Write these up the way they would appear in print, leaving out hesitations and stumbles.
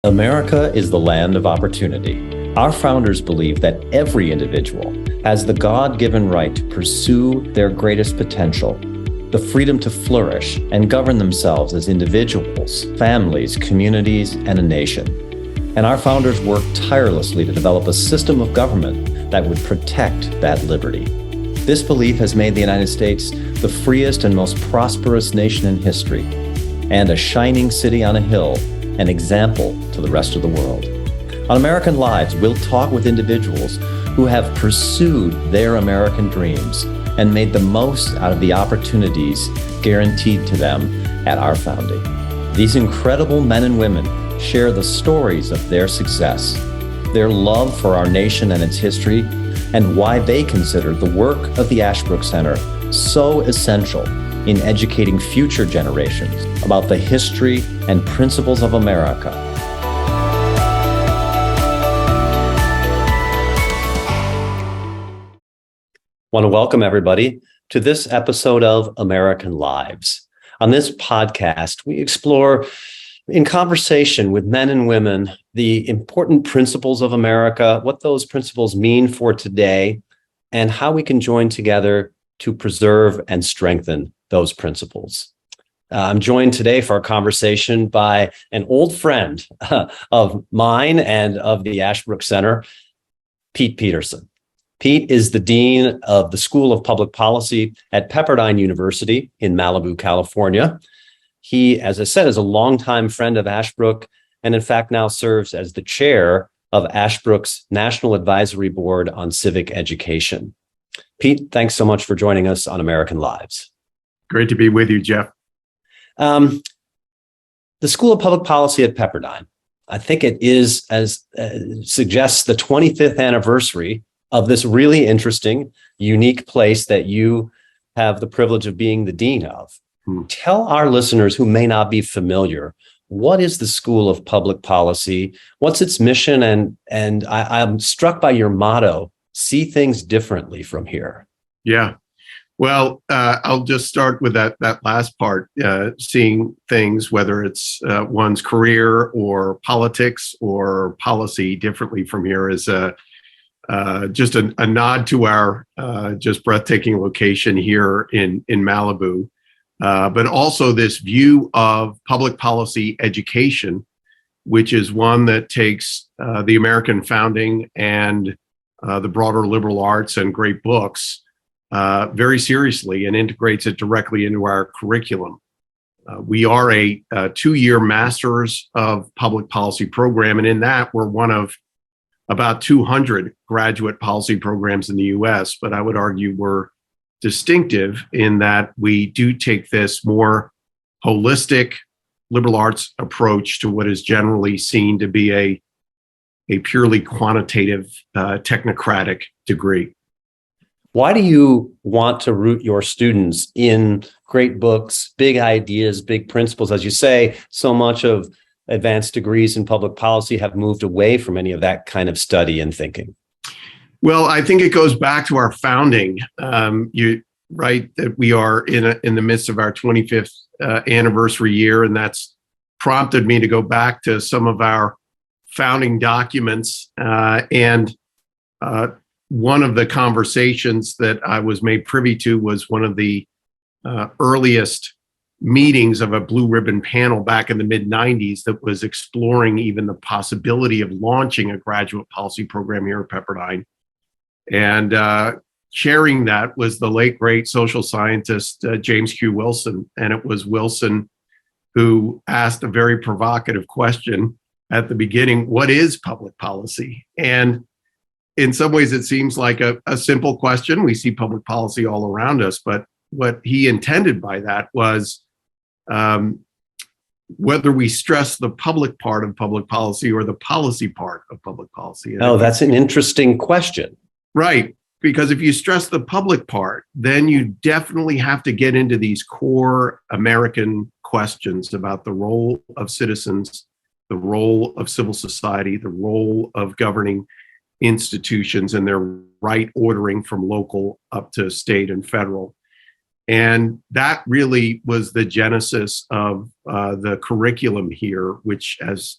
America is the land of opportunity. Our founders believed that every individual has the God-given right to pursue their greatest potential, the freedom to flourish and govern themselves as individuals, families, communities, and a nation. And our founders worked tirelessly to develop a system of government that would protect that liberty. This belief has made the United States the freest and most prosperous nation in history, and a shining city on a hill, an example to the rest of the world. On American Lives, we'll talk with individuals who have pursued their American dreams and made the most out of the opportunities guaranteed to them at our founding. These incredible men and women share the stories of their success, their love for our nation and its history, and why they consider the work of the Ashbrook Center so essential in educating future generations about the history and principles of America. I want to welcome everybody to this episode of American Lives. On this podcast, we explore in conversation with men and women the important principles of America, what those principles mean for today, and how we can join together to preserve and strengthen those principles. I'm joined today for our conversation by an old friend of mine and of the Ashbrook Center, Pete Peterson. Pete is the Dean of the School of Public Policy at Pepperdine University in Malibu, California. He, as I said, is a longtime friend of Ashbrook and in fact now serves as the chair of Ashbrook's National Advisory Board on Civic Education. Pete, thanks so much for joining us on American Lives. Great to be with you, Jeff. The School of Public Policy at Pepperdine, I think it is, as suggests, the 25th anniversary of this really interesting, unique place that you have the privilege of being the dean of. Tell our listeners who may not be familiar, what is the School of Public Policy? What's its mission? And I'm struck by your motto, see things differently from here. Yeah. Well, I'll just start with that last part, seeing things, whether it's one's career or politics or policy differently from here, is just a nod to our just breathtaking location here in Malibu, but also this view of public policy education, which is one that takes the American founding and the broader liberal arts and great books very seriously and integrates it directly into our curriculum. We are a 2-year Masters of Public Policy program, and in that, we're one of about 200 graduate policy programs in the US, but I would argue we're distinctive in that we do take this more holistic liberal arts approach to what is generally seen to be a purely quantitative, technocratic degree. Why do you want to root your students in great books, big ideas, big principles? As you say, so much of advanced degrees in public policy have moved away from any of that kind of study and thinking. Well, I think it goes back to our founding. You're right that we are in the midst of our 25th anniversary year, and that's prompted me to go back to some of our founding documents. And one of the conversations that I was made privy to was one of the earliest meetings of a blue ribbon panel back in the mid-90s that was exploring even the possibility of launching a graduate policy program here at Pepperdine. And chairing that was the late, great social scientist, James Q. Wilson. And it was Wilson who asked a very provocative question at the beginning: what is public policy? And in some ways, it seems like a simple question. We see public policy all around us, but what he intended by that was whether we stress the public part of public policy or the policy part of public policy. Oh, that's an interesting question. Right. Because if you stress the public part, then you definitely have to get into these core American questions about the role of citizens, the role of civil society, the role of governing institutions and their right ordering from local up to state and federal. And that really was the genesis of the curriculum here, which, as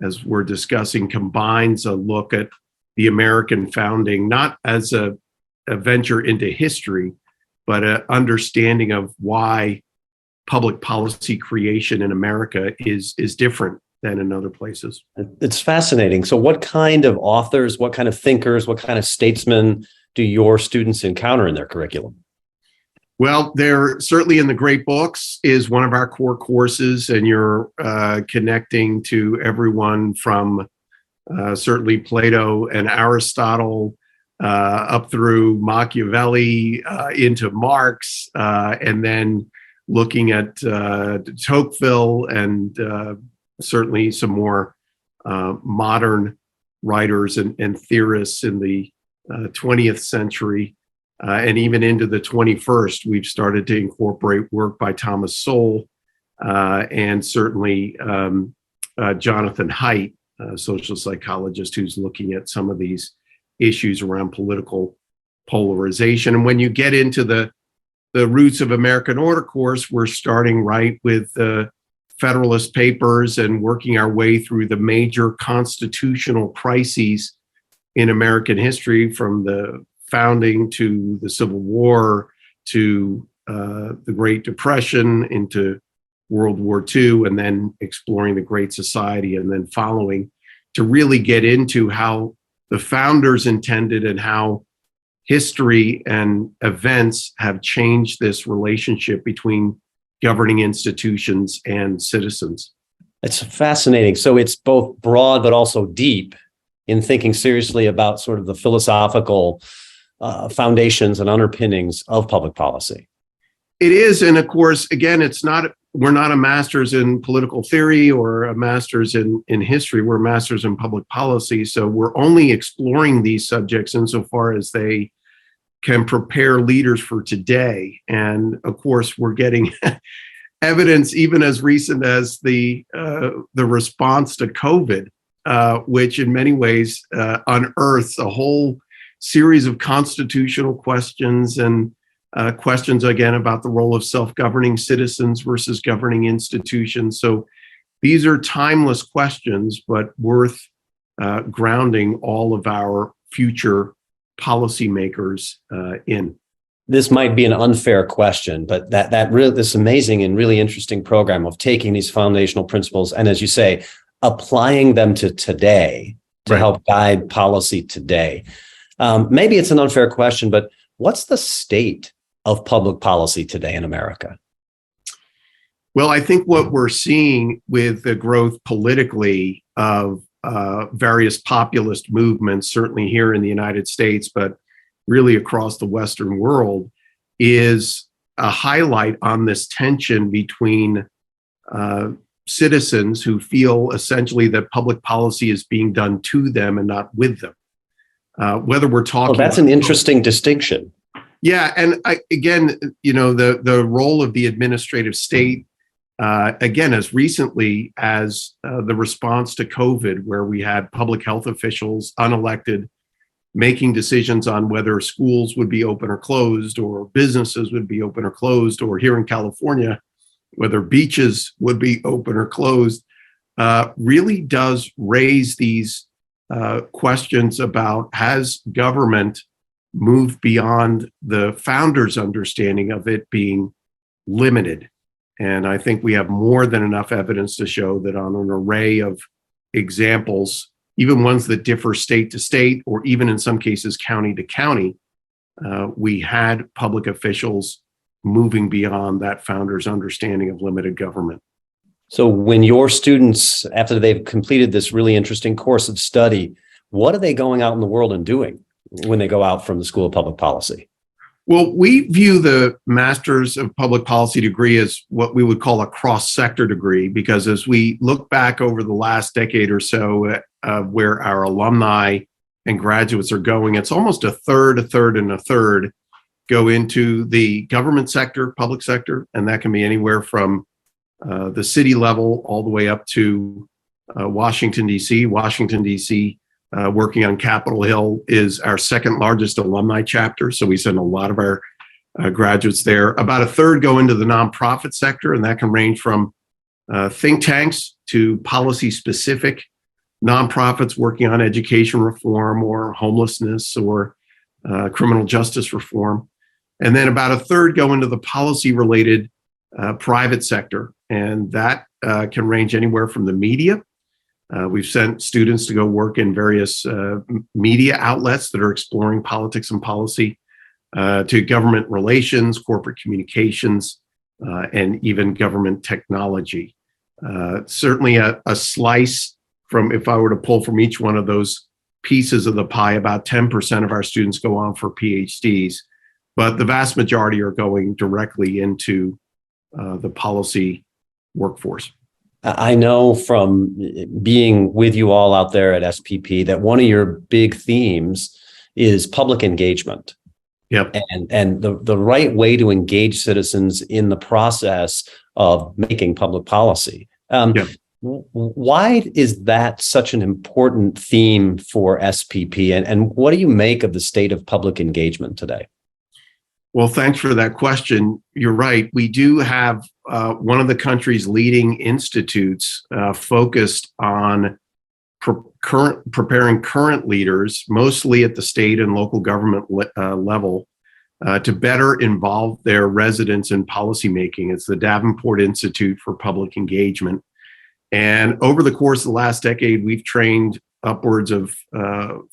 as we're discussing, combines a look at the American founding, not as a venture into history, but an understanding of why public policy creation in America is different than in other places. It's fascinating. So what kind of authors, what kind of thinkers, what kind of statesmen do your students encounter in their curriculum? Well, they're certainly in the great books is one of our core courses, and you're connecting to everyone from certainly Plato and Aristotle up through Machiavelli into Marx, and then looking at Tocqueville and certainly some more modern writers and theorists in the 20th century. And even into the 21st, we've started to incorporate work by Thomas Sowell and certainly Jonathan Haidt, a social psychologist who's looking at some of these issues around political polarization. And when you get into the Roots of American Order course, we're starting right with the Federalist Papers and working our way through the major constitutional crises in American history, from the founding to the Civil War to the Great Depression into World War II, and then exploring the Great Society, and then following to really get into how the founders intended and how history and events have changed this relationship between governing institutions and citizens. It's fascinating. So it's both broad but also deep in thinking seriously about sort of the philosophical foundations and underpinnings of public policy. It is, and of course, again, we're not a master's in political theory or a master's in history. We're masters in public policy. So we're only exploring these subjects insofar as they can prepare leaders for today. And of course, we're getting evidence even as recent as the response to COVID, which in many ways unearths a whole series of constitutional questions and questions, again, about the role of self-governing citizens versus governing institutions. So these are timeless questions, but worth grounding all of our future policymakers in. This might be an unfair question, but this amazing and really interesting program of taking these foundational principles and, as you say, applying them to today to Right. help guide policy today. Maybe it's an unfair question, but what's the state of public policy today in America? Well, I think what we're seeing with the growth politically of various populist movements, certainly here in the United States, but really across the Western world, is a highlight on this tension between citizens who feel essentially that public policy is being done to them and not with them. Whether we're talking, Well, that's an interesting distinction. Yeah, and again, the role of the administrative state, again, as recently as the response to COVID, where we had public health officials, unelected, making decisions on whether schools would be open or closed, or businesses would be open or closed, or here in California, whether beaches would be open or closed, really does raise these questions about, has government moved beyond the founders' understanding of it being limited? And I think we have more than enough evidence to show that on an array of examples, even ones that differ state to state, or even in some cases county to county, we had public officials moving beyond that founder's understanding of limited government. So when your students, after they've completed this really interesting course of study, what are they going out in the world and doing when they go out from the School of Public Policy? Well, we view the Masters of Public Policy degree as what we would call a cross-sector degree, because as we look back over the last decade or so where our alumni and graduates are going, it's almost a third, and a third go into the government sector, public sector, and that can be anywhere from the city level all the way up to Washington, D.C. Washington, D.C., working on Capitol Hill, is our second largest alumni chapter. So we send a lot of our graduates there. About a third go into the nonprofit sector, and that can range from think tanks to policy specific nonprofits working on education reform or homelessness or criminal justice reform. And then about a third go into the policy-related private sector. And that can range anywhere from the media. We've sent students to go work in various media outlets that are exploring politics and policy, to government relations, corporate communications, and even government technology. Certainly a slice from, if I were to pull from each one of those pieces of the pie, about 10% of our students go on for PhDs, but the vast majority are going directly into the policy workforce. I know from being with you all out there at SPP that one of your big themes is public engagement. Yep. And the right way to engage citizens in the process of making public policy. Yep. Why is that such an important theme for SPP? And what do you make of the state of public engagement today? Well, thanks for that question. You're right. We do have one of the country's leading institutes focused on preparing current leaders, mostly at the state and local government level, to better involve their residents in policymaking. It's the Davenport Institute for Public Engagement. And over the course of the last decade, we've trained upwards of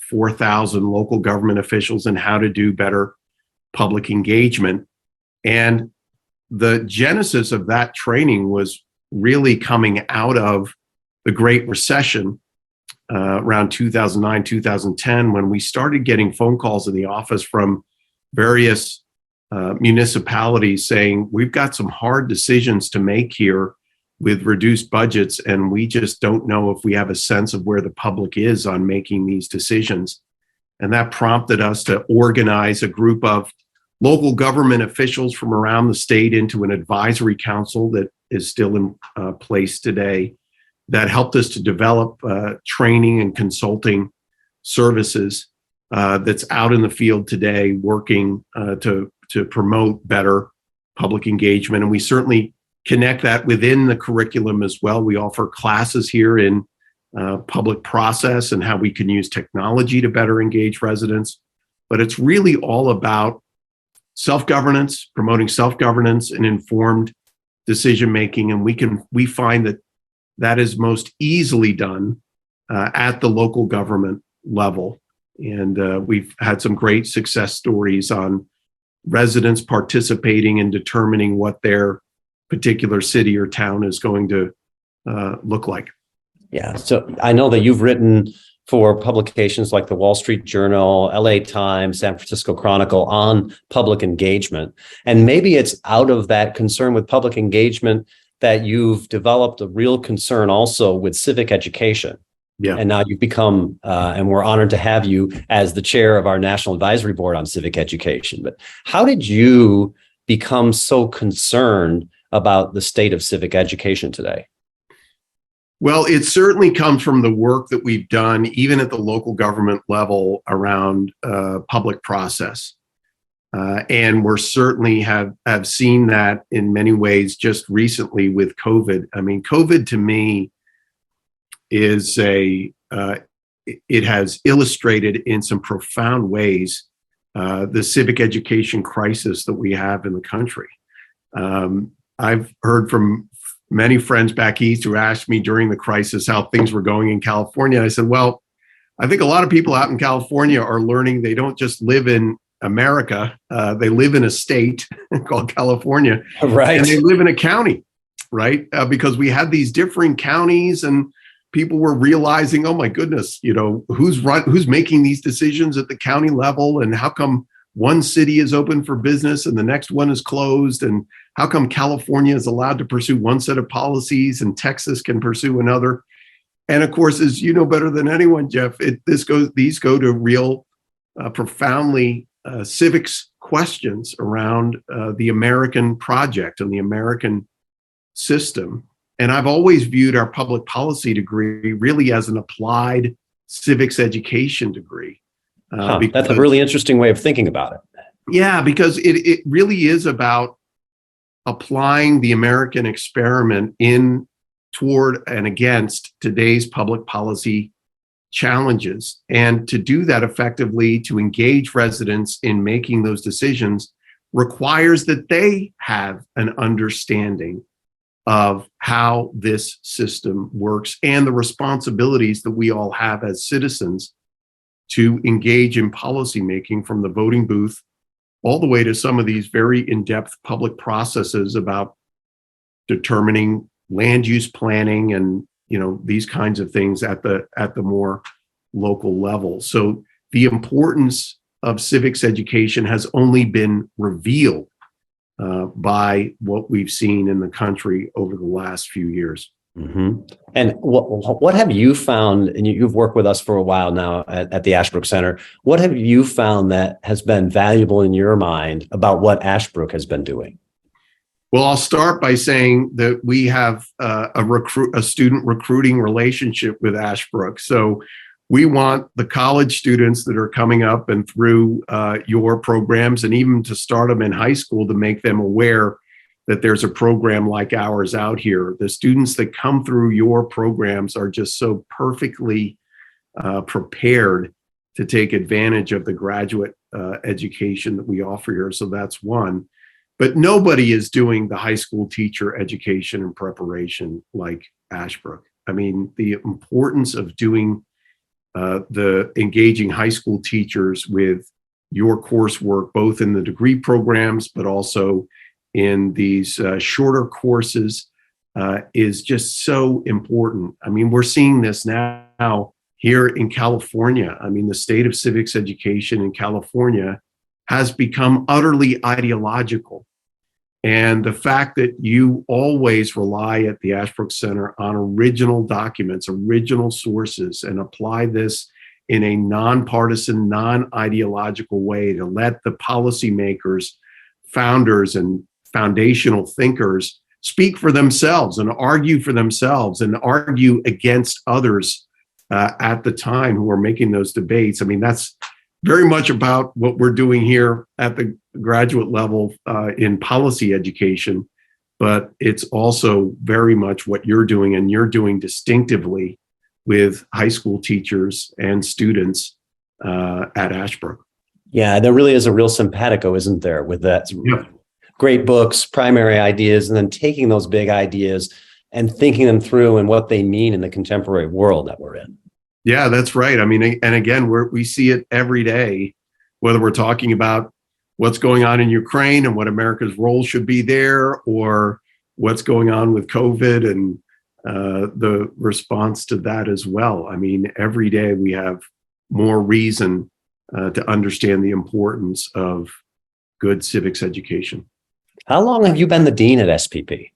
4,000 local government officials in how to do better public engagement. And the genesis of that training was really coming out of the Great Recession around 2009, 2010, when we started getting phone calls in the office from various municipalities saying, we've got some hard decisions to make here with reduced budgets, and we just don't know if we have a sense of where the public is on making these decisions. And that prompted us to organize a group of local government officials from around the state into an advisory council that is still in place today, that helped us to develop training and consulting services that's out in the field today, working to promote better public engagement. And we certainly connect that within the curriculum as well. We offer classes here in public process and how we can use technology to better engage residents. But it's really all about self-governance, promoting self-governance and informed decision-making. And we find that is most easily done at the local government level. And we've had some great success stories on residents participating and determining what their particular city or town is going to look like. Yeah. So I know that you've written for publications like the Wall Street Journal, LA Times, San Francisco Chronicle on public engagement. And maybe it's out of that concern with public engagement that you've developed a real concern also with civic education. Yeah. And now you've become, and we're honored to have you as the chair of our National Advisory Board on Civic Education. But how did you become so concerned about the state of civic education today? Well, it certainly comes from the work that we've done, even at the local government level, around public process. And we're certainly have seen that in many ways just recently with COVID. I mean, COVID to me is it has illustrated in some profound ways the civic education crisis that we have in the country. I've heard from many friends back east who asked me during the crisis how things were going in California. I said, well, I think a lot of people out in California are learning they don't just live in America. They live in a state called California. Right. And they live in a county, right? Because we had these differing counties and people were realizing, oh my goodness, who's making these decisions at the county level, and how come one city is open for business and the next one is closed, and how come California is allowed to pursue one set of policies and Texas can pursue another? And of course, as you know better than anyone, Jeff, these go to real profoundly civics questions around the American project and the American system. And I've always viewed our public policy degree really as an applied civics education degree. That's a really interesting way of thinking about it. Yeah, because it really is about applying the American experiment in toward and against today's public policy challenges. And to do that effectively, to engage residents in making those decisions, requires that they have an understanding of how this system works and the responsibilities that we all have as citizens to engage in policymaking, from the voting booth all the way to some of these very in-depth public processes about determining land use planning and these kinds of things at the more local level. So the importance of civics education has only been revealed by what we've seen in the country over the last few years. Mm-hmm. And what have you found, and you've worked with us for a while now at the Ashbrook Center, what have you found that has been valuable in your mind about what Ashbrook has been doing? Well, I'll start by saying that we have a student recruiting relationship with Ashbrook. So we want the college students that are coming up and through your programs, and even to start them in high school, to make them aware that there's a program like ours out here. The students that come through your programs are just so perfectly prepared to take advantage of the graduate education that we offer here. So that's one. But nobody is doing the high school teacher education and preparation like Ashbrook. I mean, the importance of doing the engaging high school teachers with your coursework, both in the degree programs, but also in these shorter courses, is just so important. I mean, we're seeing this now here in California. I mean, the state of civics education in California has become utterly ideological. And the fact that you always rely at the Ashbrook Center on original documents, original sources, and apply this in a nonpartisan, non-ideological way to let the policymakers, founders, and foundational thinkers speak for themselves and argue for themselves and argue against others at the time who are making those debates. I mean, that's very much about what we're doing here at the graduate level in policy education, but it's also very much what you're doing, and you're doing distinctively with high school teachers and students at Ashbrook. Yeah, there really is a real simpatico, isn't there, with that? Yeah. Great books, primary ideas, and then taking those big ideas and thinking them through and what they mean in the contemporary world that we're in. Yeah, that's right. I mean, and again, we see it every day, whether we're talking about what's going on in Ukraine and what America's role should be there, or what's going on with COVID and the response to that as well. I mean, every day we have more reason to understand the importance of good civics education. How long have you been the dean at SPP?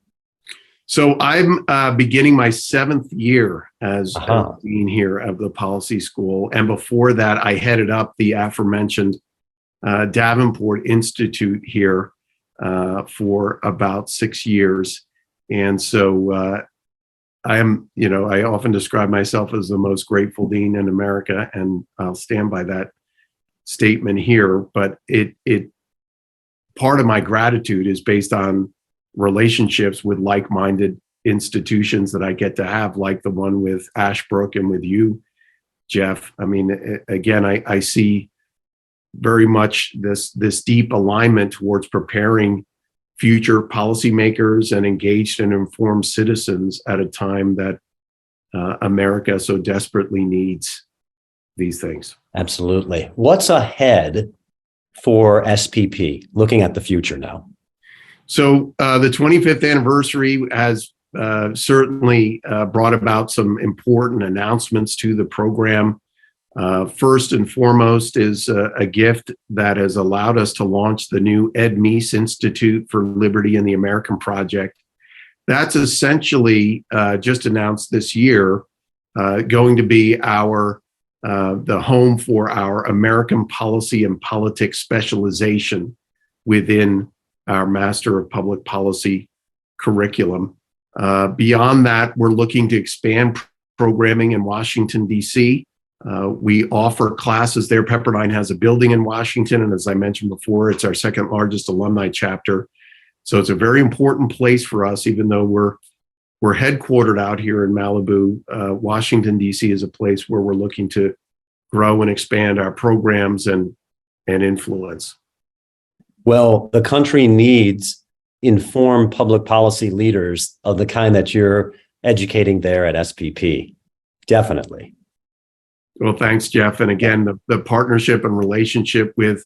So I'm beginning my 7th year as dean here of the policy school. And before that, I headed up the aforementioned Davenport Institute here for about 6 years. And so I often describe myself as the most grateful dean in America, and I'll stand by that statement here. But part of my gratitude is based on relationships with like-minded institutions that I get to have, like the one with Ashbrook and with you, Jeff. I mean, again, I see very much this deep alignment towards preparing future policymakers and engaged and informed citizens at a time that America so desperately needs these things. Absolutely. What's ahead for SPP, looking at the future now? So the 25th anniversary has certainly brought about some important announcements to the program. First and foremost is a gift that has allowed us to launch the new Ed Meese Institute for Liberty and the American Project. That's essentially just announced this year, going to be the home for our American policy and politics specialization within our Master of Public Policy curriculum. Beyond that, we're looking to expand programming in Washington, D.C. We offer classes there. Pepperdine has a building in Washington, and as I mentioned before, it's our second largest alumni chapter. So it's a very important place for us, even though we're We're headquartered out here in Malibu. Washington, D.C. is a place where we're looking to grow and expand our programs and influence. Well, the country needs informed public policy leaders of the kind that you're educating there at SPP. Definitely. Well, thanks, Jeff. And again, the partnership and relationship with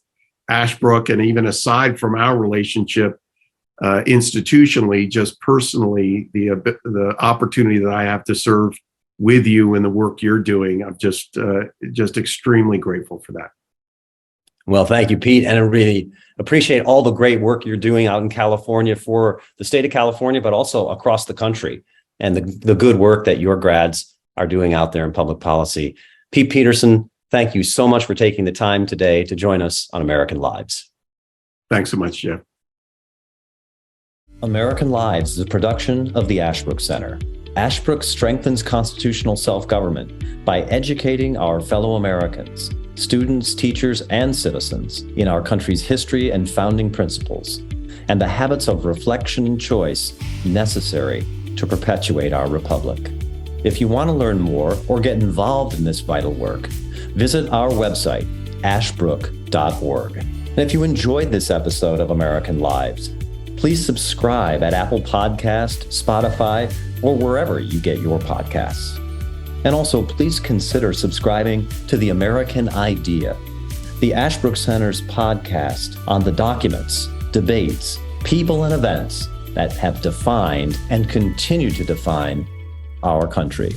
Ashbrook, and even aside from our relationship institutionally, just personally, the opportunity that I have to serve with you in the work you're doing, I'm just extremely grateful for that. Well, thank you, Pete. And I really appreciate all the great work you're doing out in California for the state of California, but also across the country, and the good work that your grads are doing out there in public policy. Pete Peterson, thank you so much for taking the time today to join us on American Lives. Thanks so much, Jeff. American Lives is a production of the Ashbrook Center. Ashbrook strengthens constitutional self-government by educating our fellow Americans, students, teachers, and citizens in our country's history and founding principles, and the habits of reflection and choice necessary to perpetuate our republic. If you want to learn more or get involved in this vital work, visit our website, ashbrook.org. And if you enjoyed this episode of American Lives, please subscribe at Apple Podcast, Spotify, or wherever you get your podcasts. And also, please consider subscribing to The American Idea, the Ashbrook Center's podcast on the documents, debates, people, and events that have defined and continue to define our country.